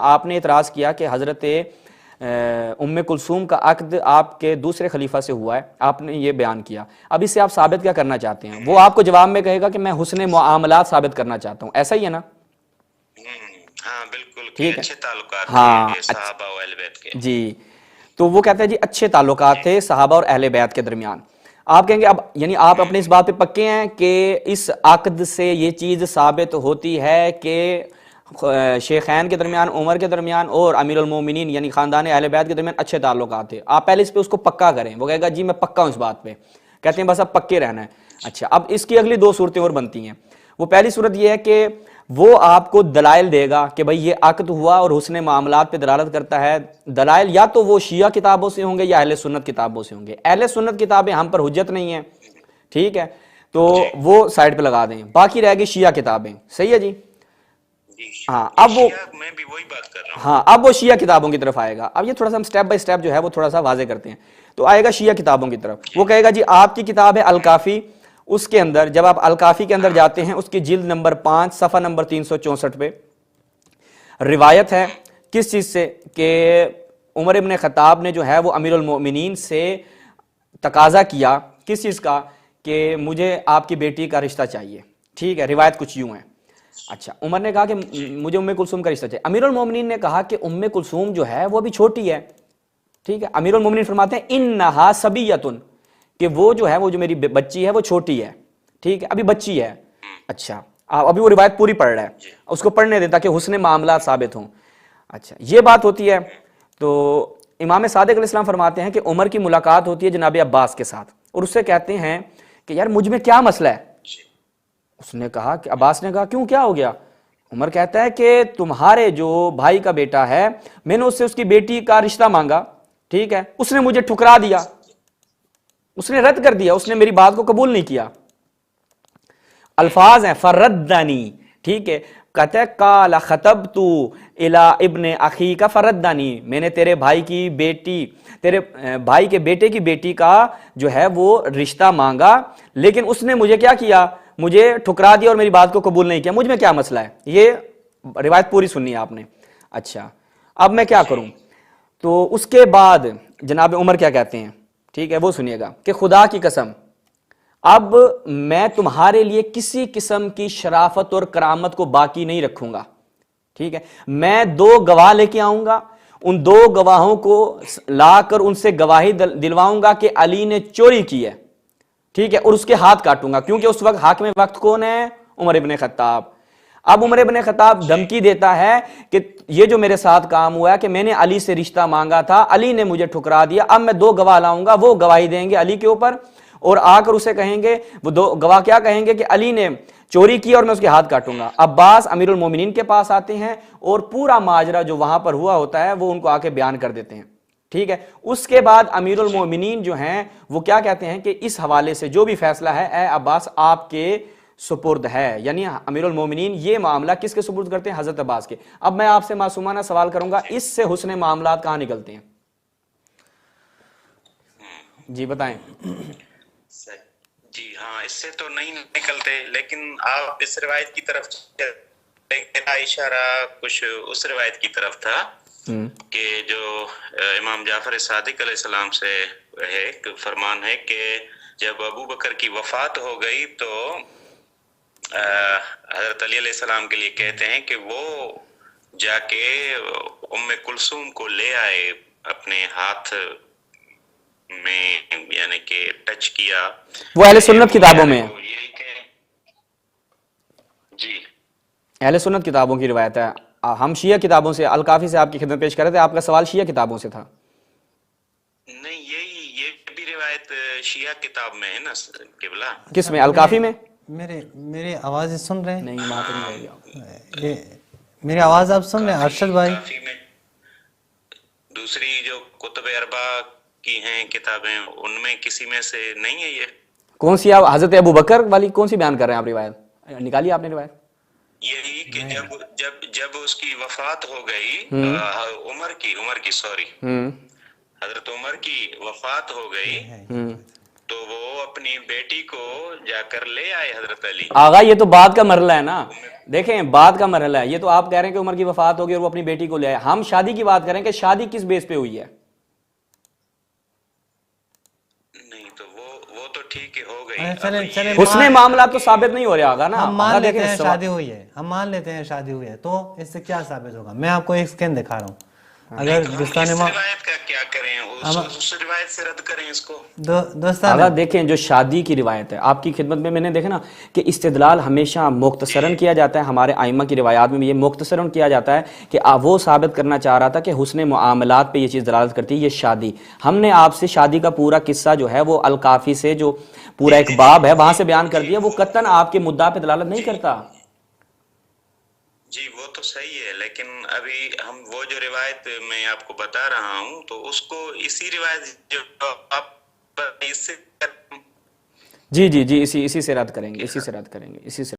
आपने इतराज़ किया कि हज़रत उम्मे कुलसूम का अक्द आपके दूसरे खलीफा से हुआ है, आपने ये बयान किया। अब इससे आप साबित क्या करना चाहते हैं? वो आपको जवाब में कहेगा कि मैं हुस्न मुआमलात साबित करना चाहता हूँ, ऐसा ही है ना? हाँ बिल्कुल, कि ठीक है, अच्छे ताल्लुकात हाँ थे सहाबा और अहले बैत के। जी। तो वो कहते हैं जी अच्छे ताल्लुकात जी थे सहाबा और अहले बैत के दरमियान। आप कहेंगे अब यानी आप अपने इस बात पे पक्के हैं कि इस अक्द से ये चीज़ साबित होती है कि शेखैन के दरमियान, उमर के दरमियान और अमीरुल मोमिनीन यानी ख़ानदान अहले बैत के दरमियान अच्छे ताल्लुकात थे। आप पहले इस पे उसको पक्का करें। वो कहेगा जी मैं पक्का हूँ इस बात पे। कहते हैं बस अब पक्के रहना है। अच्छा, अब इसकी अगली दो सूरतें और बनती हैं। वो पहली सूरत यह है कि वो आपको दलाइल देगा कि भाई ये अक्द हुआ और हुस्न मामलात पे दलालत करता है। दलाइल या तो वो शिया किताबों से होंगे या अहले सुन्नत किताबों से होंगे। अहले सुन्नत किताबें हम पर हुज्जत नहीं है, ठीक है, तो जी वो साइड पे लगा दें, बाकी रहेगी शिया किताबें। सही है जी? जी हाँ, जी, अब वो, शिया मैं भी वही बात कर रहा हूँ। हाँ अब वो शिया किताबों की तरफ आएगा। अब ये थोड़ा सा हम स्टेप बाय स्टेप जो है वो थोड़ा सा वाजे करते हैं। तो आएगा शिया किताबों की तरफ। वो कहेगा जी आपकी किताब है अल काफ़ी, उसके अंदर जब आप अल काफ़ी के अंदर जाते हैं, उसकी जिल्द नंबर 5 सफ़ा नंबर 364 पे रिवायत है किस चीज़ से कि उमर इब्न खत्ताब ने जो है वो अमीरुल मोमिनीन से तकाजा किया किस चीज़ का, कि मुझे आपकी बेटी का रिश्ता चाहिए। ठीक है, रिवायत कुछ यूं है। अच्छा, उमर ने कहा कि मुझे उम्मे कुलसूम का रिश्ता चाहिए। अमीरुल मोमिनीन ने कहा कि उम्मे कुलसूम जो है वो अभी छोटी है। ठीक है, अमीरुल मोमिनीन फरमाते हैं इन्नहा सबियतुन, कि वो जो है वो जो मेरी बच्ची है वो छोटी है। ठीक है, अभी बच्ची है। अच्छा, आप अभी वो रिवायत पूरी पढ़ रहा है, उसको पढ़ने दें ताकि हुस्न मामला साबित हों। अच्छा, ये बात होती है। तो इमाम सादिक अलैहिस्सलाम फरमाते हैं कि उमर की मुलाकात होती है जनाब अब्बास के साथ, और उससे कहते हैं कि यार मुझ में क्या मसला है। उसने कहा कि अब्बास ने कहा क्यों, क्या हो गया? उमर कहता है कि तुम्हारे जो भाई का बेटा है, मैंने उससे उसकी बेटी का रिश्ता मांगा, ठीक है, उसने मुझे ठुकरा दिया, उसने रद्द कर दिया, उसने मेरी बात को कबूल नहीं किया। अल्फाज हैं फरद्दानी, ठीक है, कहते हैं काला खतब तू इला इब्ने अखी का फरद्दानी, मैंने तेरे भाई की बेटी, तेरे भाई के बेटे की बेटी का जो है वो रिश्ता मांगा, लेकिन उसने मुझे क्या किया, मुझे ठुकरा दिया और मेरी बात को कबूल नहीं किया। मुझ में क्या मसला है? ये रिवायत पूरी सुननी है आपने। अच्छा, अब मैं क्या करूं? तो उसके बाद जनाब उमर क्या कहते हैं, ठीक है, वो सुनिएगा कि खुदा की कसम अब मैं तुम्हारे लिए किसी किस्म की शराफत और करामत को बाकी नहीं रखूंगा। ठीक है, मैं दो गवाह लेके आऊंगा, उन दो गवाहों को लाकर उनसे गवाही दिलवाऊंगा कि अली ने चोरी की है। ठीक है, और उसके हाथ काटूंगा, क्योंकि उस वक्त हाकिम वक्त कौन है? उमर इब्ने खत्ताब। अब उमर इब्ने खत्ताब धमकी देता है कि ये जो मेरे साथ काम हुआ है कि मैंने अली से रिश्ता मांगा था, अली ने मुझे ठुकरा दिया, अब मैं दो गवाह लाऊंगा, वो गवाही देंगे अली के ऊपर और आकर उसे कहेंगे, वो दो गवाह क्या कहेंगे कि अली ने चोरी की और मैं उसके हाथ काटूंगा। अब्बास अमीरुल मोमिनीन के पास आते हैं और पूरा माजरा जो वहां पर हुआ होता है वो उनको आके बयान कर देते हैं। ठीक है, उसके बाद अमीरुल मोमिनीन जो हैं वो क्या कहते हैं कि इस हवाले से जो भी फैसला है ए अब्बास आपके सुपुर्द है। यानी अमीरुल मोमिनीन ये मामला किसके सुपुर्द करते हैं? हजरत अब्बास के। अब मैं आपसे मासूमाना सवाल करूंगा, इससे हुस्न मामलात कहां निकलते हैं? जी बताएं। जी हाँ, इससे तो नहीं निकलते, लेकिन आप इस रिवायत की तरफ, मेरा इशारा कुछ उस रिवायत की तरफ था कि जो इमाम जाफर सादिक अलैहिस्सलाम से है, एक फरमान है कि जब अबू बकर की वफात हो गई तो हजरत अली अलैहिस्सलाम के लिए कहते हैं कि वो जाके उम्मे कुलसूम को ले आए अपने हाथ में, यानी कि टच किया। वो अहले सुन्नत किताबों में है, जी अहले सुन्नत किताबों की रिवायत है। हम शिया किताबों से अल काफी से आपकी खिदमत पेश कर रहे थे, आपका सवाल शिया किताबों से था। नहीं, ये भी रिवायत शिया किताब में है ना किबला? किस में? अल काफी में? मेरी आवाज सुन रहे हैं? नहीं, वहां पे नहीं रहेगी आप। ये मेरी आवाज आप सुन रहे हैं अरशद भाई? काफी में दूसरी जो कुतुब अरबा की हैं किताबें, उनमें किसी में से नहीं है ये? कौन सी? आप हजरत अबू बकर वाली कौन सी बयान कर रहे हैं आप? रिवायत निकालिए आपने रिवायत। यही कि जब जब जब उसकी वफात हो गई, उमर की सॉरी, हजरत उमर की वफात हो गई तो वो अपनी बेटी को जाकर ले आए हजरत अली। आगा ये तो बाद का मरला है ना, देखें बाद का मरला है। ये तो आप कह रहे हैं कि उमर की वफात होगी और वो अपनी बेटी को ले आए, हम शादी की बात करें कि शादी किस बेस पे हुई है। नहीं तो वो तो ठीक है, हो गई। अरे चले अब चले ये- उसने मामला तो साबित नहीं हो रहा आगा ना। हम मान आगा लेते देखें हैं शादी हुई है, हम मान लेते हैं शादी हुई है, तो इससे क्या साबित होगा? मैं आपको एक स्कैन दिखा रहा हूँ। अगर हम दोस्तान इस इमाम रिवायत का क्या करें, उस रिवायत से रद्द करें इसको। दोस्तान आगा देखें जो शादी की रिवायत है आपकी खिदमत में मैंने देखा ना कि इस्तिदलाल हमेशा मुख्तसरन किया जाता है, हमारे आइमा की रिवायात में भी ये मुख्तसरन किया जाता है कि वो साबित करना चाह रहा था कि हुस्न मुआमलात पे ये चीज़ दलालत करती है ये शादी। हमने आपसे शादी का पूरा किस्सा जो है वो अल काफ़ी से जो पूरा एक बाब है वहां से बयान कर दिया, वो कतन आपके मुद्दा पे दलालत नहीं करता। जी वो तो सही है, लेकिन अभी हम वो जो रिवायत मैं आपको बता रहा हूँ तो उसको इसी रिवायत जो आप इससे जी जी जी, इसी से रद्द करेंगे, इसी से रद्द करेंगे, इसी से